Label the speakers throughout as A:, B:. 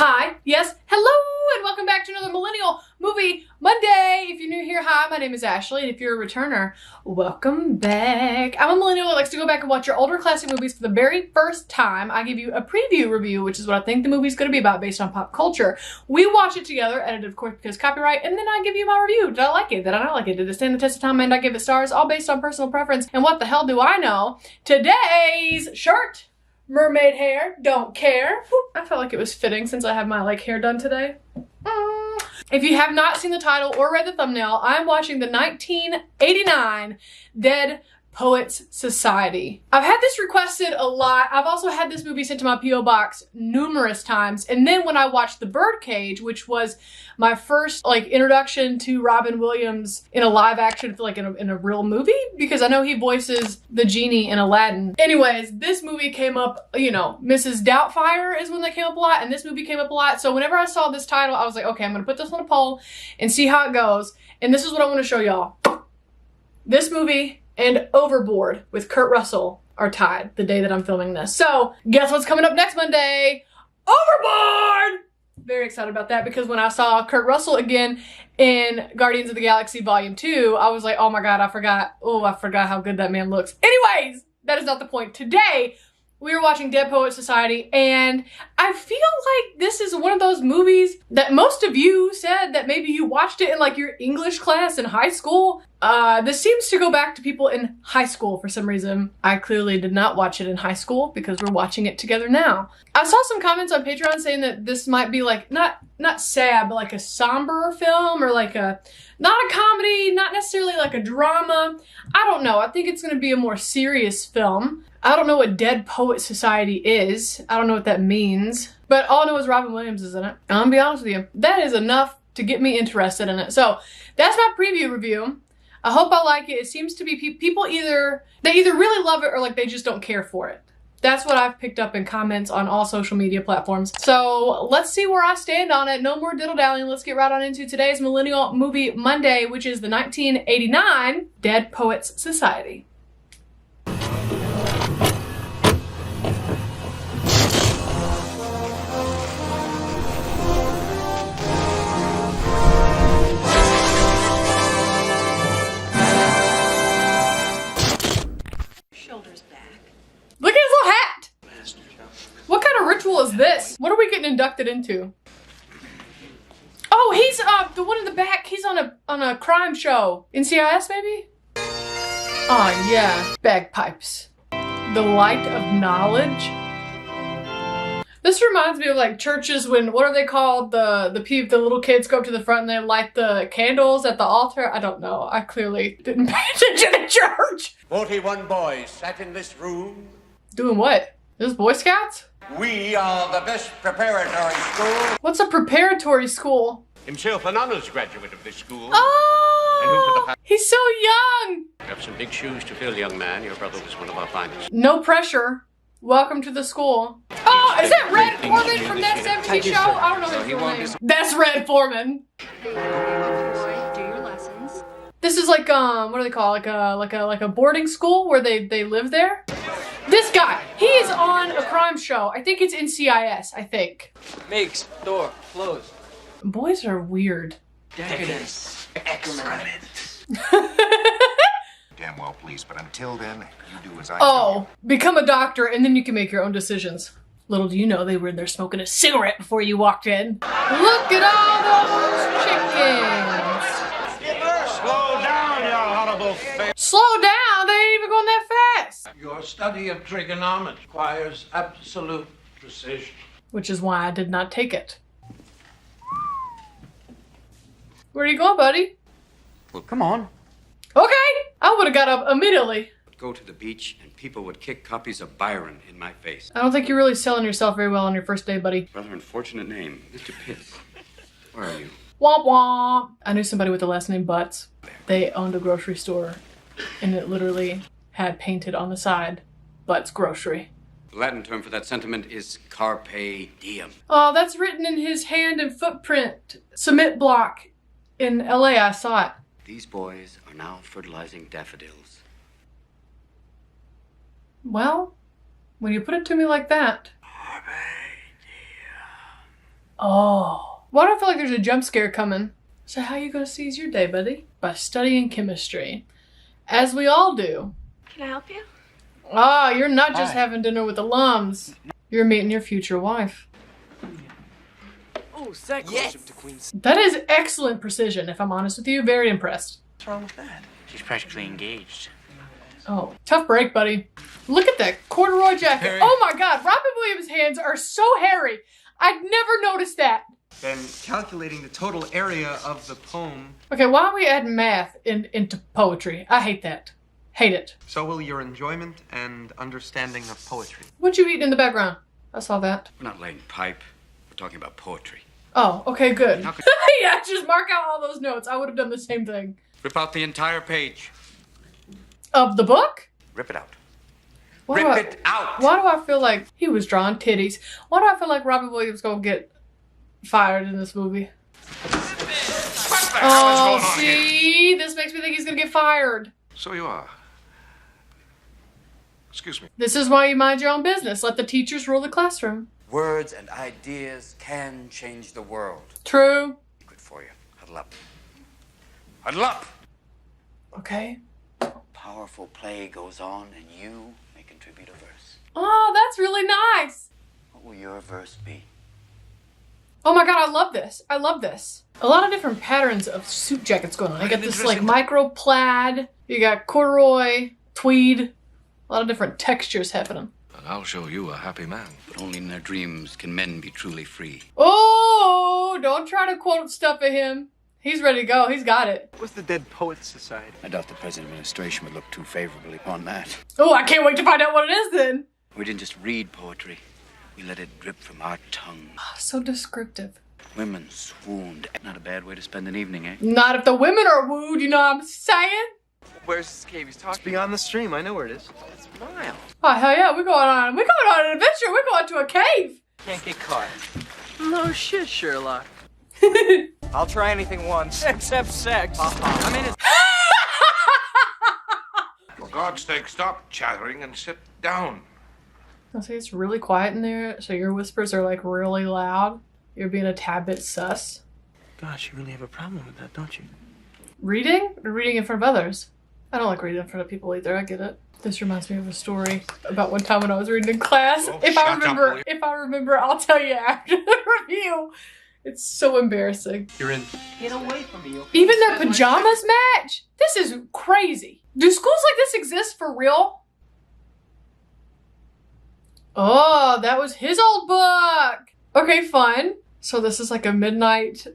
A: Hi, yes, hello, and welcome back to another Millennial Movie Monday. If you're new here, hi, my name is Ashley, and if you're a returner, welcome back. I'm a millennial that likes to go back and watch your older classic movies for the very first time. I give you a preview review, which is what I think the movie's going to be about based on pop culture. We watch it together, edited of course because copyright, and then I give you my review. Did I like it? Did I not like it? Did it stand the test of time? And I give it stars? All based on personal preference. And what the hell do I know? Today's shirt. Mermaid hair, don't care. I felt like it was fitting since I have my hair done today. If you have not seen the title or read the thumbnail, I'm watching the 1989 Dead Poets Society. I've had this requested a lot. I've also had this movie sent to my P.O. box numerous times. And then when I watched The Birdcage, which was my first introduction to Robin Williams in a live action, in a real movie, because I know he voices the genie in Aladdin. Anyways, this movie came up, Mrs. Doubtfire is one that came up a lot, and this movie came up a lot. So whenever I saw this title, I was like, okay, I'm gonna put this on a poll and see how it goes. And this is what I want to show y'all. This movie and Overboard with Kurt Russell are tied the day that I'm filming this. So guess what's coming up next Monday? Overboard! Very excited about that because when I saw Kurt Russell again in Guardians of the Galaxy Volume 2, I was like, oh my God, I forgot how good that man looks. Anyways, that is not the point. Today, we are watching Dead Poets Society, and I feel like this is one of those movies that most of you said that maybe you watched it in your English class in high school. This seems to go back to people in high school for some reason. I clearly did not watch it in high school because we're watching it together now. I saw some comments on Patreon saying that this might be not sad, but a somber film or not a comedy, not necessarily a drama. I don't know. I think it's going to be a more serious film. I don't know what Dead Poet Society is. I don't know what that means. But all I know is Robin Williams is in it. I'm gonna be honest with you. That is enough to get me interested in it. So that's my preview review. I hope I like it. It seems to be people either really love it or they just don't care for it. That's what I've picked up in comments on all social media platforms. So let's see where I stand on it. No more diddle-dallying. Let's get right on into today's Millennial Movie Monday, which is the 1989 Dead Poets Society. Look at his little hat! What kind of ritual is this? What are we getting inducted into? Oh, he's the one in the back. He's on a crime show. NCIS maybe? Oh yeah. Bagpipes. The light of knowledge. This reminds me of churches when, what are they called? The little kids go up to the front and they light the candles at the altar. I don't know. I clearly didn't pay attention to church.
B: 41 boys sat in this room.
A: Doing what? This Boy Scouts?
B: We are the best preparatory school.
A: What's a preparatory school?
B: Himself an honors graduate of this school.
A: Oh! He's so young!
B: You have some big shoes to fill, young man. Your brother was one of our finest.
A: No pressure. Welcome to the school. Oh, is that Red Foreman from that 70s show? I don't know his real name. That's Red Foreman.
C: Do your lessons.
A: This is what do they call it? Like a boarding school where they live there? This guy, he is on a crime show. I think it's NCIS, I think.
D: Meeks, door, closed.
A: Boys are weird.
D: Decadence. Excrement.
E: Damn well, please, but until then, you do as I
A: Oh, become a doctor and then you can make your own decisions. Little do you know they were in there smoking a cigarette before you walked in. Look at all those chickens.
B: Slow down, you horrible face.
A: Slow down, they ain't even going that fast.
F: Your study of trigonometry requires absolute precision.
A: Which is why I did not take it. Where are you going, buddy?
D: Well, come on.
A: Okay, I would have got up immediately.
G: Go to the beach and people would kick copies of Byron in my face.
A: I don't think you're really selling yourself very well on your first day, buddy.
G: Rather unfortunate name. Mr. Pitts. Where are you?
A: Womp womp. I knew somebody with the last name Butts. They owned a grocery store and it literally had painted on the side, Butts Grocery.
G: The Latin term for that sentiment is carpe diem.
A: Oh, that's written in his hand and footprint cement block in LA. I saw it.
G: These boys are now fertilizing daffodils.
A: Well, when you put it to me like that. Oh. Why do I feel like there's a jump scare coming? So how you gonna seize your day, buddy? By studying chemistry. As we all do.
C: Can I help you?
A: Ah, you're not just having dinner with alums. You're meeting your future wife.
D: Oh, sex. Yes. To Queen's.
A: That is excellent precision, if I'm honest with you. Very impressed.
D: What's wrong with that?
H: She's practically engaged.
A: Oh, tough break, buddy. Look at that corduroy jacket.
D: Harry.
A: Oh my god, Robin Williams' hands are so hairy. I'd never noticed that.
I: Then calculating the total area of the poem,
A: Okay, why are we adding math into poetry? I hate that. Hate it.
I: so will your enjoyment and understanding of poetry.
A: What you eating in the background? I saw that.
G: We're not laying pipe. We're talking about poetry.
A: Oh, okay, good.
G: How could-
A: Yeah, just mark out all those notes. I would have done the same thing.
G: Rip out the entire page.
A: Of the book?
G: Rip it out.
A: Why
G: Rip
A: do
G: it out!
A: Why do I feel like he was drawing titties? Why do I feel like Robin Williams gonna get fired in this movie? Oh, see? This makes me think he's gonna get fired.
E: So you are. Excuse me.
A: This is why you mind your own business. Let the teachers rule the classroom.
G: Words and ideas can change the world.
A: True.
G: Good for you. Huddle up. Huddle up!
A: Okay.
H: Powerful play goes on, and you may contribute a verse.
A: Oh, that's really nice.
H: What will your verse be?
A: Oh my god, I love this. I love this. A lot of different patterns of suit jackets going on. I got this like micro plaid. You got corduroy, tweed. A lot of different textures happening.
E: And I'll show you a happy man.
G: But only in their dreams can men be truly free.
A: Oh, don't try to quote stuff at him. He's ready to go. He's got it.
I: What's the Dead Poets Society?
H: I doubt the present administration would look too favorably upon that.
A: Oh, I can't wait to find out what it is then.
H: We didn't just read poetry. We let it drip from our tongue.
A: So descriptive.
H: Women swooned. Not a bad way to spend an evening, eh?
A: Not if the women are wooed, you know what I'm saying?
D: Where's this cave he's talking?
I: It's beyond the stream. I know where it is.
D: It's miles.
A: Oh, hell yeah, we're going on an adventure. We're going to a cave.
D: Can't get caught. No shit, Sherlock. I'll try anything once. Except sex. I mean, it's...
E: For God's sake, stop chattering and sit down.
A: I'll say it's really quiet in there, so your whispers are like really loud. You're being a tad bit sus.
D: Gosh, you really have a problem with that, don't you?
A: Reading? Or reading in front of others? I don't like reading in front of people either, I get it. This reminds me of a story about one time when I was reading in class.
E: Oh,
A: if
E: shut up, will you?
A: I remember, I'll tell you after the review. It's so embarrassing.
I: You're in.
D: Get away from me, okay?
A: Even their pajamas match? This is crazy. Do schools like this exist for real? Oh, that was his old book. Okay, fun. So this is like a midnight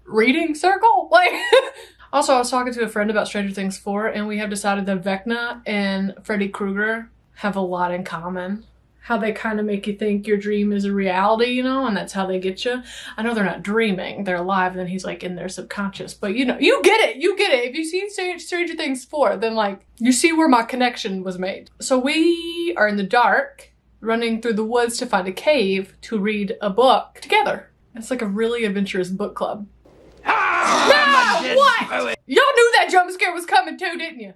A: reading circle? Like also I was talking to a friend about Stranger Things 4 and we have decided that Vecna and Freddy Krueger have a lot in common. How they kind of make you think your dream is a reality, you know, and that's how they get you. I know they're not dreaming, they're alive, and then he's like in their subconscious. But you know, you get it. If you've seen Stranger Things 4, then like you see where my connection was made. So we are in the dark, running through the woods to find a cave to read a book together. It's like a really adventurous book club. No! What? Y'all knew that jump scare was coming too, didn't you?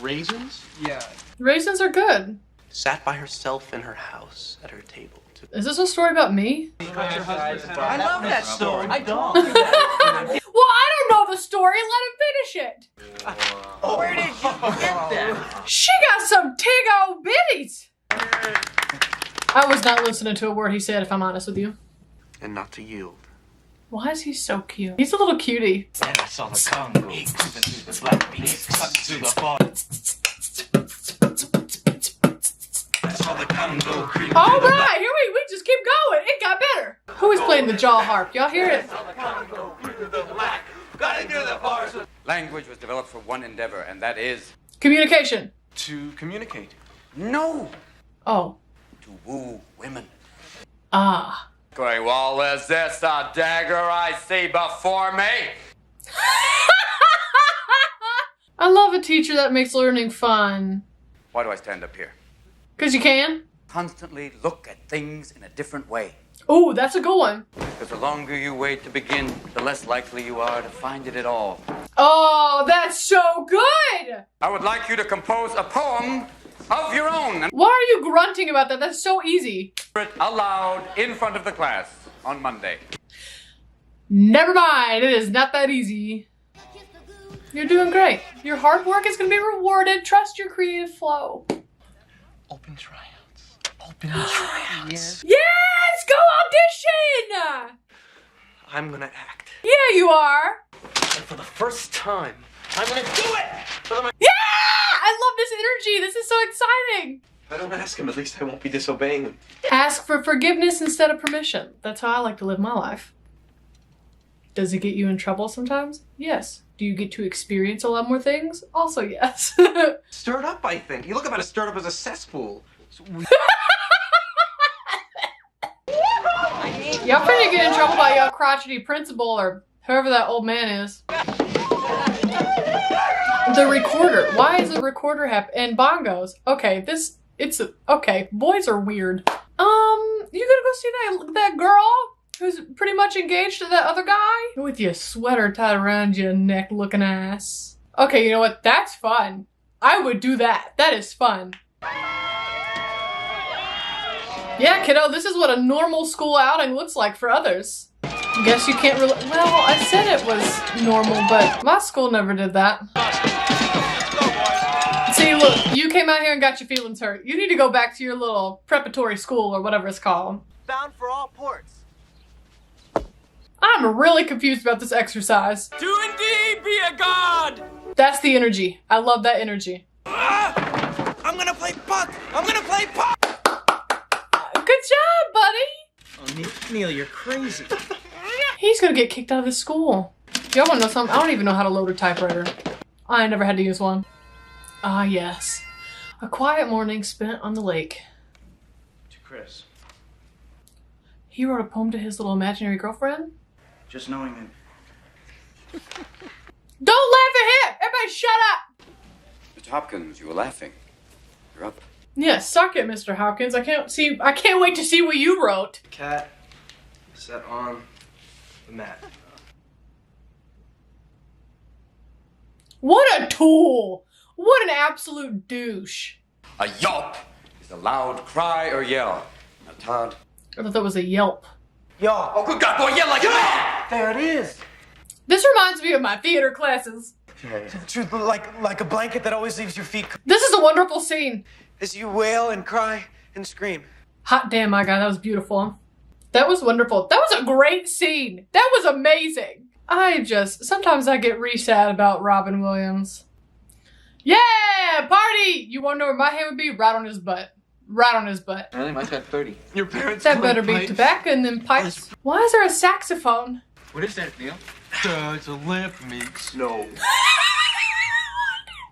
J: Raisins?
I: Yeah.
A: Raisins are good.
J: Sat by herself in her house at her table.
A: Is this a story about me?
D: I love that story. I don't.
A: Well, I don't know the story. Let him finish it.
D: Where did you get that?
A: She got some tig old bitties. I was not listening to a word he said, if I'm honest with you.
J: And not to yield.
A: Why is he so cute? He's a little cutie.
J: And I saw the Congo. He cut to the ball.
A: All right, here we just keep going. It got better. Who is playing the jaw harp? Y'all hear it?
G: Language was developed for one endeavor, and that is...
A: Communication.
I: To communicate.
G: No!
A: Oh.
G: To woo women.
A: Ah.
G: Okay, well, is this a dagger I see before me?
A: I love a teacher that makes learning fun.
G: Why do I stand up here?
A: 'Cause you can.
G: Constantly look at things in a different way.
A: Ooh, that's a good one.
G: Because the longer you wait to begin, the less likely you are to find it at all.
A: Oh, that's so good.
G: I would like you to compose a poem of your own and
A: Why are you grunting about that? That's so easy.
G: it aloud in front of the class on Monday.
A: Never mind, it is not that easy. You're doing great. Your hard work is going to be rewarded. Trust your creative flow.
J: Open tryouts. Open tryouts.
A: Yes! Go audition!
J: I'm gonna act.
A: Yeah, you are.
J: And for the first time, I'm gonna do it!
A: Yeah! I love this energy. This is so exciting.
J: If I don't ask him, at least I won't be disobeying him.
A: Ask for forgiveness instead of permission. That's how I like to live my life. Does it get you in trouble sometimes? Yes. Do you get to experience a lot more things? Also, yes.
I: Stirred up, I think. You look about as stirred up as a cesspool.
A: Y'all finna get in trouble by y'all crotchety principal or whoever that old man is. The recorder. Why is a recorder and bongos? Okay, okay, boys are weird. You gonna go see that girl who's pretty much engaged to that other guy? With your sweater tied around your neck looking ass. Okay, you know what? That's fun. I would do that. That is fun. Yeah, kiddo, this is what a normal school outing looks like for others. Guess you can't really. Well, I said it was normal, but my school never did that. See, look, you came out here and got your feelings hurt. You need to go back to your little preparatory school or whatever it's called.
D: Bound for all ports.
A: I'm really confused about this exercise.
D: Do indeed be a god!
A: That's the energy. I love that energy.
D: I'm gonna play puck! I'm gonna play puck!
A: Good job, buddy!
J: Oh, Neil, you're crazy.
A: He's gonna get kicked out of this school. Y'all wanna know something? I don't even know how to load a typewriter. I never had to use one. Ah, yes. A quiet morning spent on the lake.
J: To Chris.
A: He wrote a poem to his little imaginary girlfriend?
J: Just knowing that.
A: Don't laugh at him! Everybody shut up!
G: Mr. Hopkins, you were laughing. You're up.
A: Yeah, suck it, Mr. Hopkins. I can't wait to see what you wrote.
J: Cat set on the mat.
A: What a tool! What an absolute douche.
G: A yelp is a loud cry or yell. Now, Todd.
A: I thought that was a yelp.
J: Yo!
G: Oh, good God, boy, yell like a man!
J: There it is!
A: This reminds me of my theater classes.
J: Truth, like a blanket that always leaves your feet.
A: This is a wonderful scene.
J: As you wail and cry and scream.
A: Hot damn, my God, that was beautiful. That was wonderful. That was a great scene. That was amazing. Sometimes I get sad about Robin Williams. Yeah, party! You wanna know where my hand would be? Right on his butt. Right on his butt.
J: Really? Mine's got 30. Your parents
A: That better be tobacco and then pipes. Why is there a saxophone?
J: What is that, Neil? It's a lamp meets snow.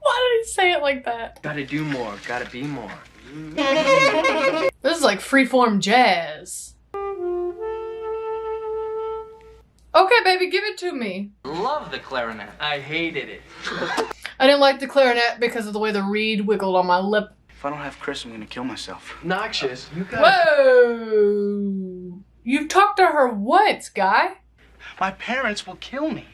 A: Why did he say it like that?
J: Gotta do more, gotta be more.
A: This is like freeform jazz. Okay, baby, give it to me.
J: Love the clarinet. I hated it.
A: I didn't like the clarinet because of the way the reed wiggled on my lip.
J: If I don't have Chris, I'm gonna kill myself. Noxious, you got
A: Whoa! You've talked to her once, guy.
J: My parents will kill me.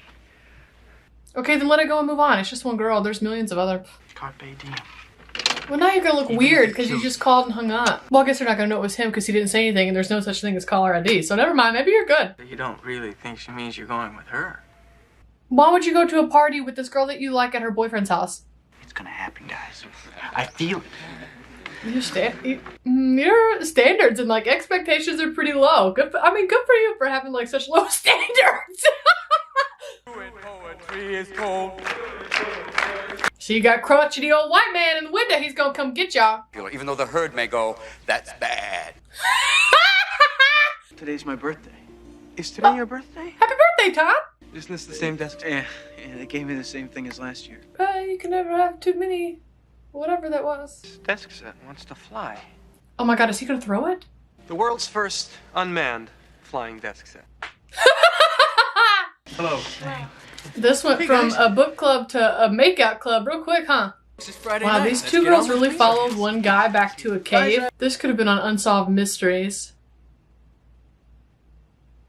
A: Okay, then let it go and move on. It's just one girl. There's millions of other.
J: Carpe diem.
A: Well, now you're gonna look weird because you just called and hung up. Well, I guess they're not gonna know it was him because he didn't say anything and there's no such thing as caller ID. So never mind, maybe you're good.
J: You don't really think she means you're going with her?
A: Why would you go to a party with this girl that you like at her boyfriend's house?
J: It's gonna happen, guys. I feel it.
A: Your standards and like expectations are pretty low. Good for you for having like such low standards.
D: Poetry is cold.
A: So you got crotchety old white man in the window. He's gonna come get y'all.
G: Even though the herd may go, that's bad.
J: Today's my birthday. Is today your birthday?
A: Happy birthday, Todd.
J: Isn't this the same desk? Yeah, they gave me the same thing as last year.
A: You can never have too many. Whatever that was.
J: This desk set wants to fly.
A: Oh my God, is he gonna throw it?
I: The world's first unmanned flying desk set.
J: Hello.
A: This went from a book club to a makeout club real quick, huh?
J: This is Friday
A: Wow,
J: night.
A: these
J: Let's
A: two
J: get
A: girls
J: on with
A: really
J: research.
A: followed one guy back to a cave. This could have been on Unsolved Mysteries.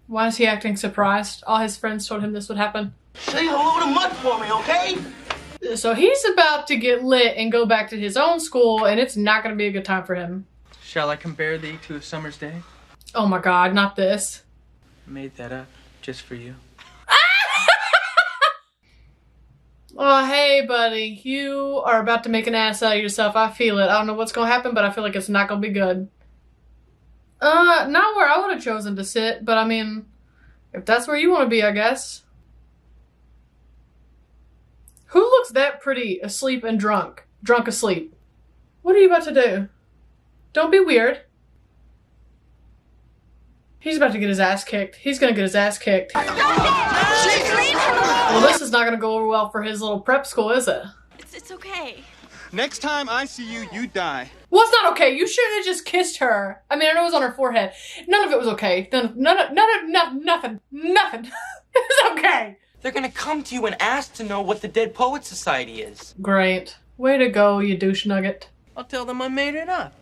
A: Why is he acting surprised? All his friends told him this would happen.
J: Say hello to Mud for me, okay?
A: So he's about to get lit and go back to his own school, and it's not going to be a good time for him.
D: Shall I compare thee to a summer's day?
A: Oh my god, not this.
D: I made that up just for you.
A: Oh, hey, buddy. You are about to make an ass out of yourself. I feel it. I don't know what's going to happen, but I feel like it's not going to be good. Not where I would have chosen to sit, but I mean, if that's where you want to be, I guess. Who looks that pretty asleep and drunk? Drunk asleep. What are you about to do? Don't be weird. He's about to get his ass kicked. He's gonna get his ass kicked. Well, this is not gonna go over well for his little prep school, is it?
C: It's okay.
I: Next time I see you, you die.
A: Well, it's not okay. You should have just kissed her. I mean, I know it was on her forehead. None of it was okay. Nothing. It's okay.
J: They're gonna come to you and ask to know what the Dead Poets Society is.
A: Great. Way to go, you douche nugget.
J: I'll tell them I made it up.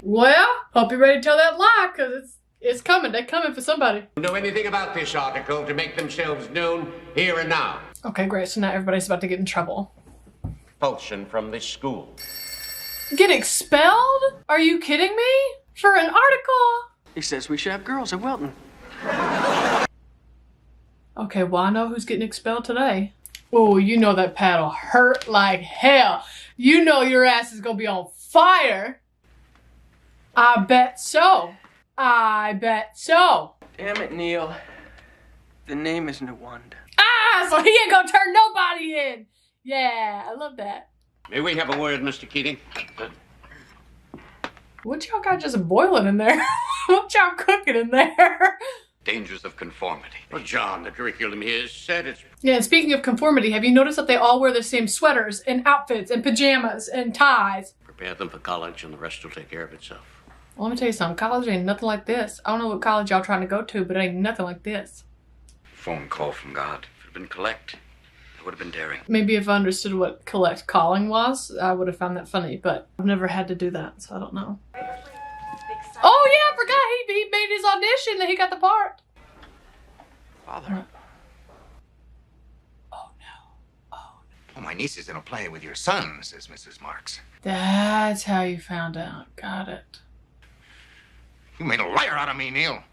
A: Well, hope you're ready to tell that lie, because it's coming. They're coming for somebody.
B: Know anything about this article to make themselves known here and now?
A: Okay, great. So now everybody's about to get in trouble.
B: Expulsion from this school.
A: Get expelled? Are you kidding me? For an article?
D: He says we should have girls at Welton.
A: Okay, well, I know who's getting expelled today. Oh, you know that paddle hurt like hell. You know your ass is gonna be on fire. I bet so. I bet so.
D: Damn it, Neil. The name is Nawanda.
A: Ah, so he ain't gonna turn nobody in. Yeah, I love that.
B: May we have a word, Mr. Keating?
A: What y'all got just boiling in there? What y'all cooking in there?
B: Dangers of conformity. Well, John, the curriculum here said it's...
A: Yeah, and speaking of conformity, have you noticed that they all wear the same sweaters and outfits and pajamas and ties?
B: Prepare them for college and the rest will take care of itself.
A: Well, let me tell you something. College ain't nothing like this. I don't know what college y'all trying to go to, but it ain't nothing like this.
G: Phone call from God. If it had been collect, it would have been daring.
A: Maybe if I understood what collect calling was, I would have found that funny, but I've never had to do that, so I don't know. Oh yeah, I forgot he made his audition and he got the part.
J: Father.
A: Oh no.
E: Oh, my niece is in a play with your son, says Mrs. Marks.
A: That's how you found out. Got it.
E: You made a liar out of me, Neil.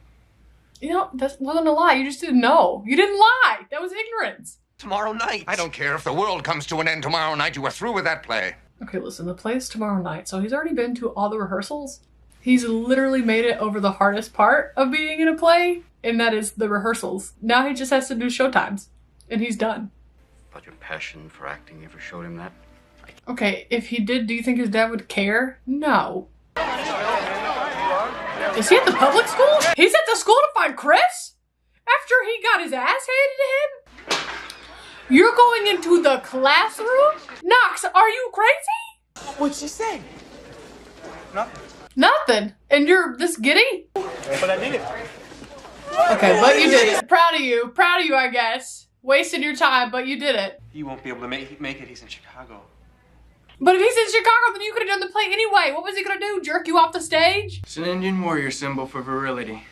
A: You know, that wasn't a lie. You just didn't know. You didn't lie. That was ignorance.
J: Tomorrow night.
E: I don't care if the world comes to an end tomorrow night. You were through with that play.
A: Okay, listen, the play's tomorrow night, so he's already been to all the rehearsals. He's literally made it over the hardest part of being in a play, and that is the rehearsals. Now he just has to do showtimes, and he's done.
B: But your passion for acting ever showed him that?
A: Okay, if he did, do you think his dad would care? No. Is he at the public school? He's at the school to find Chris? After he got his ass handed to him? You're going into the classroom? Knox, are you crazy?
J: What'd she say?
A: Nothing. And you're this giddy?
J: But I did it.
A: Okay, but you did it. Proud of you. Proud of you, I guess. Wasted your time, but you did it.
J: He won't be able to make it. He's in Chicago.
A: But if he's in Chicago, then you could have done the play anyway. What was he gonna do? Jerk you off the stage?
D: It's an Indian warrior symbol for virility.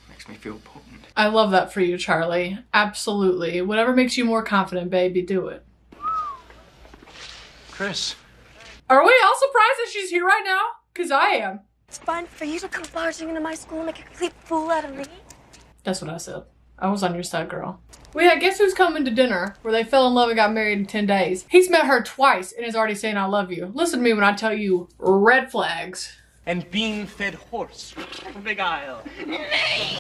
D: Makes me feel potent.
A: I love that for you, Charlie. Absolutely. Whatever makes you more confident, baby, do it.
J: Chris.
A: Are we all surprised that she's here right now? Because I am.
C: It's fine for you to come barging into my school and make a complete fool out of me.
A: That's what I said. I was on your side, girl. Well, yeah, guess who's coming to dinner where they fell in love and got married in 10 days? He's met her twice and is already saying I love you. Listen to me when I tell you red flags.
J: And bean-fed horse. Big Isle.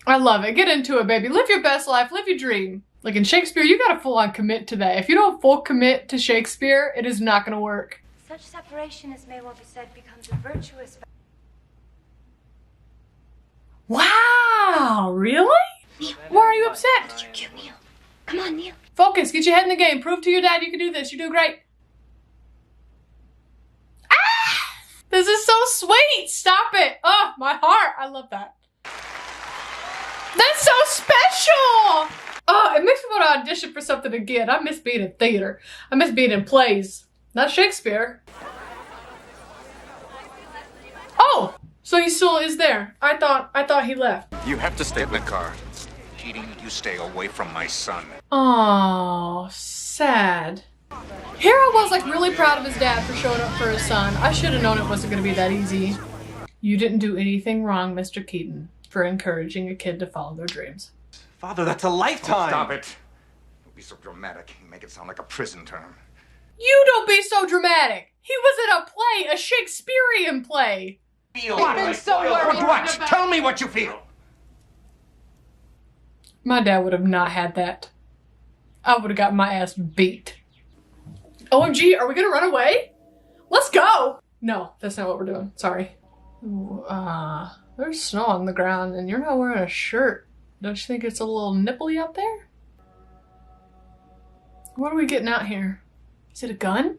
A: I love it. Get into it, baby. Live your best life. Live your dream. Like in Shakespeare, you gotta full on commit to that. If you don't full commit to Shakespeare, it is not gonna work.
C: Such separation as may well be said becomes a virtuous.
A: Wow, really? Why are you upset?
C: You're cute, Neil. Come on, Neil.
A: Focus, get your head in the game. Prove to your dad you can do this. You do great. Ah! This is so sweet. Stop it. Oh, my heart. I love that. That's so special. Oh, it makes me want to audition for something again. I miss being in theater. I miss being in plays. Not Shakespeare. Oh, so he still is there. I thought he left.
E: You have to stay in the car. Keating, you stay away from my son.
A: Oh, sad. Here I was like really proud of his dad for showing up for his son. I should have known it wasn't going to be that easy. You didn't do anything wrong, Mr. Keaton, for encouraging a kid to follow their dreams.
I: Father, that's a lifetime.
E: Stop it. Don't be so dramatic. You make it sound like a prison term.
A: You don't be so dramatic. He was in a play, a Shakespearean play.
E: What? Tell me what you feel.
A: My dad would have not had that. I would have got my ass beat. OMG, are we gonna run away? Let's go! No, that's not what we're doing. Sorry. Ooh, there's snow on the ground and you're not wearing a shirt. Don't you think it's a little nipply out there? What are we getting out here? Is it a gun?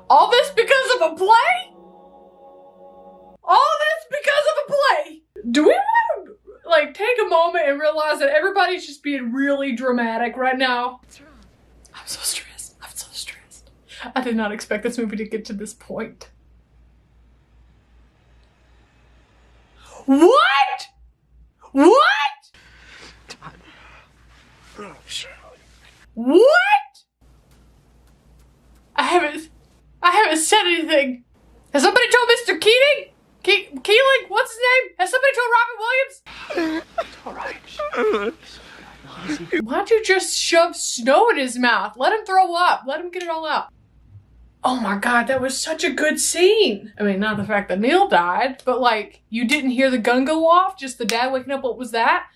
A: All this because of a play? All this because of a play? Do we want to like take a moment and realize that everybody's just being really dramatic right now? What's wrong? I'm so stressed. I'm so stressed. I did not expect this movie to get to this point. What? What? What? I haven't said anything. Has somebody told Mr. Keating? Keeling? What's his name? Has somebody told Robin Williams? It's alright. Why'd you just shove snow in his mouth? Let him throw up. Let him get it all out. Oh my god, that was such a good scene. I mean, not the fact that Neil died, but like, you didn't hear the gun go off, just the dad waking up, what was that?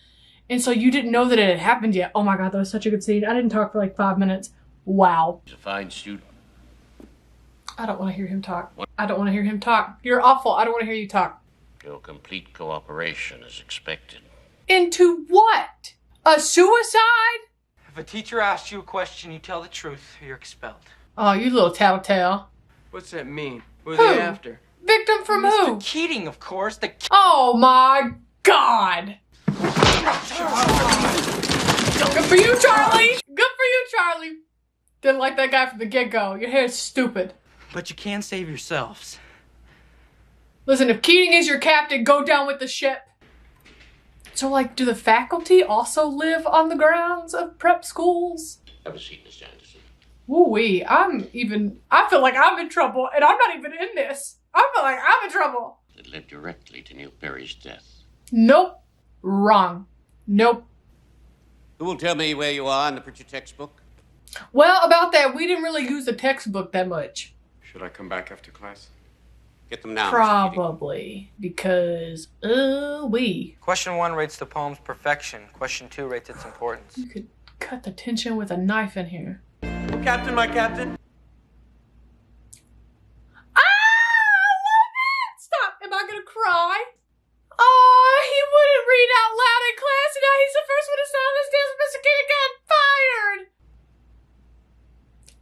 A: And so you didn't know that it had happened yet. Oh my god, that was such a good scene. I didn't talk for like 5 minutes. Wow.
B: He's a fine student.
A: I don't want to hear him talk. I don't want to hear him talk. You're awful. I don't want to hear you talk.
B: Your complete cooperation is expected.
A: Into what? A suicide?
D: If a teacher asks you a question, you tell the truth or you're expelled.
A: Oh, you little tattletale.
D: What's that mean? Who are
A: Who?
D: they after?
A: Victim from
D: Mr.
A: who?
D: Keating, of course.
A: Oh my god! Good for you, Charlie! Good for you, Charlie! Didn't like that guy from the get-go. Your hair is stupid.
D: But you can save yourselves.
A: Listen, if Keating is your captain, go down with the ship. So, like, do the faculty also live on the grounds of prep schools?
B: Have a seat, Mr. Anderson.
A: Woo-wee, I feel like I'm in trouble, and I'm not even in this. I feel like I'm in trouble.
B: It led directly to Neil Perry's death.
A: Nope. Wrong. Nope.
B: Who will tell me where you are in the picture textbook?
A: Well, about that, we didn't really use the textbook that much.
G: Should I come back after class?
B: Get them now.
A: Probably. Because,
D: Question 1 rates the poem's perfection. Question 2 rates its importance.
A: You could cut the tension with a knife in here.
D: Captain, my captain.
A: Ah, I love it! Stop. Am I gonna cry? Oh, he wouldn't read out loud in class, and now he's the first one to sign this deal with Mr. Keating got fired.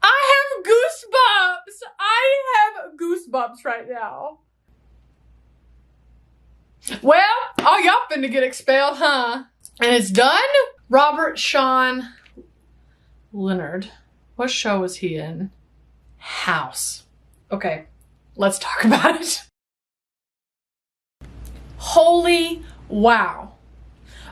A: I have goosebumps. I have goosebumps right now. Well, all y'all finna get expelled, huh? And it's done? Robert Sean Leonard. What show was he in? House. Okay, let's talk about it. Holy wow.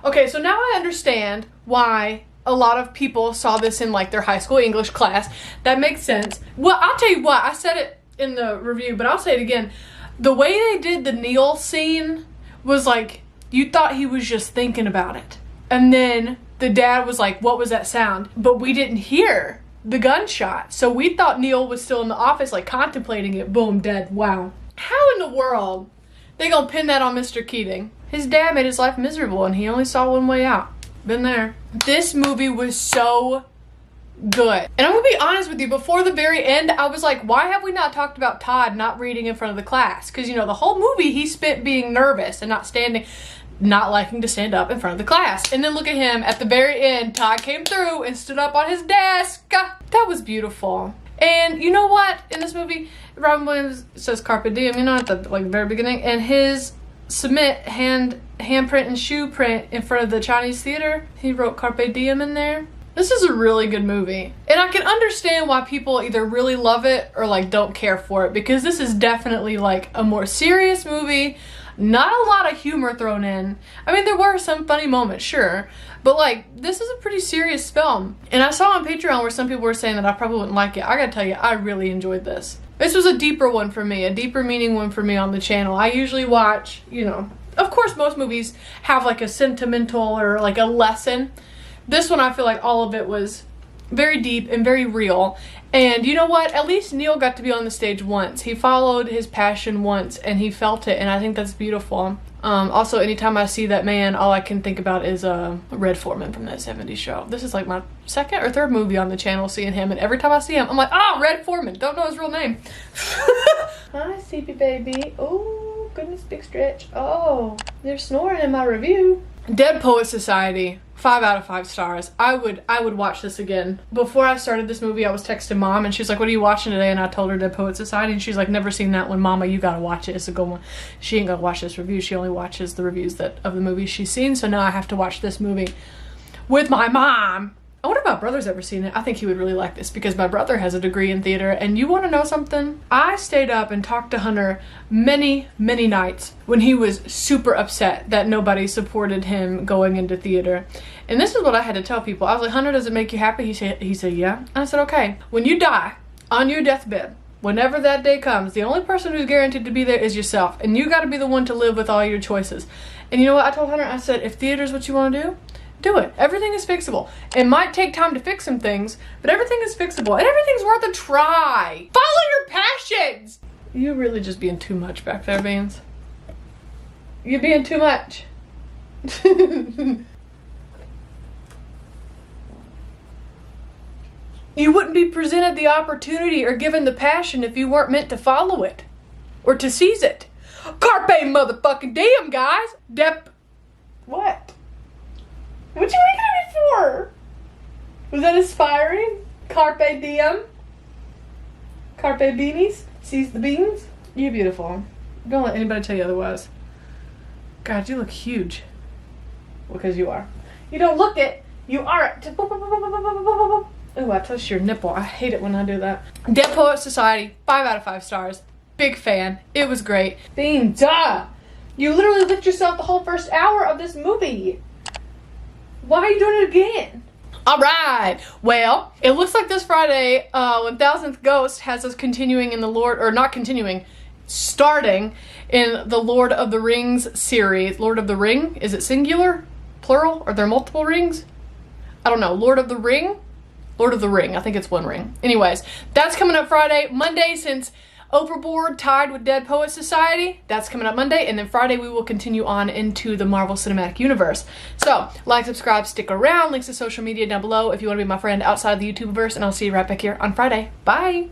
A: Okay, so now I understand why a lot of people saw this in like their high school English class. That makes sense. Well, I'll tell you what, I said it in the review, but I'll say it again. The way they did the Neil scene was like, you thought he was just thinking about it. And then the dad was like, what was that sound? But we didn't hear the gunshot. So we thought Neil was still in the office, like contemplating it. Boom, dead. Wow. How in the world they gonna pin that on Mr. Keating? His dad made his life miserable and he only saw one way out. Been there. This movie was so good. And I'm gonna be honest with you, before the very end, I was like, why have we not talked about Todd not reading in front of the class? Because, you know, the whole movie he spent being nervous and not liking to stand up in front of the class. And then look at him, at the very end, Todd came through and stood up on his desk. That was beautiful. And you know what? In this movie, Robin Williams says carpe diem, you know, at the very beginning, and his submit handprint and shoe print in front of the Chinese theater, he wrote carpe diem in there. This is a really good movie. And I can understand why people either really love it or like don't care for it, because this is definitely like a more serious movie, Not a lot of humor thrown in. I mean, there were some funny moments, sure, but like, this is a pretty serious film. And I saw on Patreon where some people were saying that I probably wouldn't like it. I gotta tell you, I really enjoyed this. This was a deeper one for me, a deeper meaning one for me on the channel. I usually watch, you know, of course most movies have like a sentimental or like a lesson. This one I feel like all of it was very deep and very real. And you know what? At least Neil got to be on the stage once. He followed his passion once and he felt it, and I think that's beautiful. Also, anytime I see that man, all I can think about is Red Foreman from that 70s show. This is like my second or third movie on the channel seeing him, and every time I see him, I'm like, oh, Red Foreman. Don't know his real name. Hi, CP baby. Oh, goodness, big stretch. Oh, they're snoring in my review. Dead Poet Society, 5 out of 5 stars. I would watch this again. Before I started this movie, I was texting Mom and she's like, what are you watching today? And I told her Dead Poet Society, and she's like, never seen that one. Mama, you gotta watch it. It's a good one. She ain't gonna watch this review. She only watches the reviews of the movies she's seen. So now I have to watch this movie with my mom. I wonder if my brother's ever seen it. I think he would really like this because my brother has a degree in theater. And you want to know something? I stayed up and talked to Hunter many, many nights when he was super upset that nobody supported him going into theater. And this is what I had to tell people. I was like, Hunter, does it make you happy? He said, yeah. And I said, okay. When you die on your deathbed, whenever that day comes, the only person who's guaranteed to be there is yourself. And you got to be the one to live with all your choices. And you know what I told Hunter? I said, if theater's what you want to do it. Everything is fixable. It might take time to fix some things, but everything is fixable and everything's worth a try. Follow your passions. You really just being too much back there, Beans. You're being too much. You wouldn't be presented the opportunity or given the passion if you weren't meant to follow it or to seize it. Carpe motherfucking diem, guys. What? What you looking at me for? Was that inspiring? Carpe diem? Carpe beanies? Seize the beans? You're beautiful. Don't let anybody tell you otherwise. God, you look huge. Because you are. You don't look it. You are it. Oh, I touched your nipple. I hate it when I do that. Dead Poet Society, 5 out of 5 stars. Big fan. It was great. Bean, duh! You literally licked yourself the whole first hour of this movie. Why are you doing it again? Alright, well, it looks like this Friday, 1000th Ghost has us continuing in the starting in the Lord of the Rings series. Lord of the Ring? Is it singular? Plural? Are there multiple rings? I don't know. Lord of the Ring? Lord of the Ring. I think it's one ring. Anyways, that's coming up Friday. Monday, since Overboard tied with Dead Poet Society, that's coming up Monday, and then Friday we will continue on into the Marvel Cinematic Universe. So, like, subscribe, stick around, links to social media down below if you want to be my friend outside the YouTubeverse, and I'll see you right back here on Friday. Bye!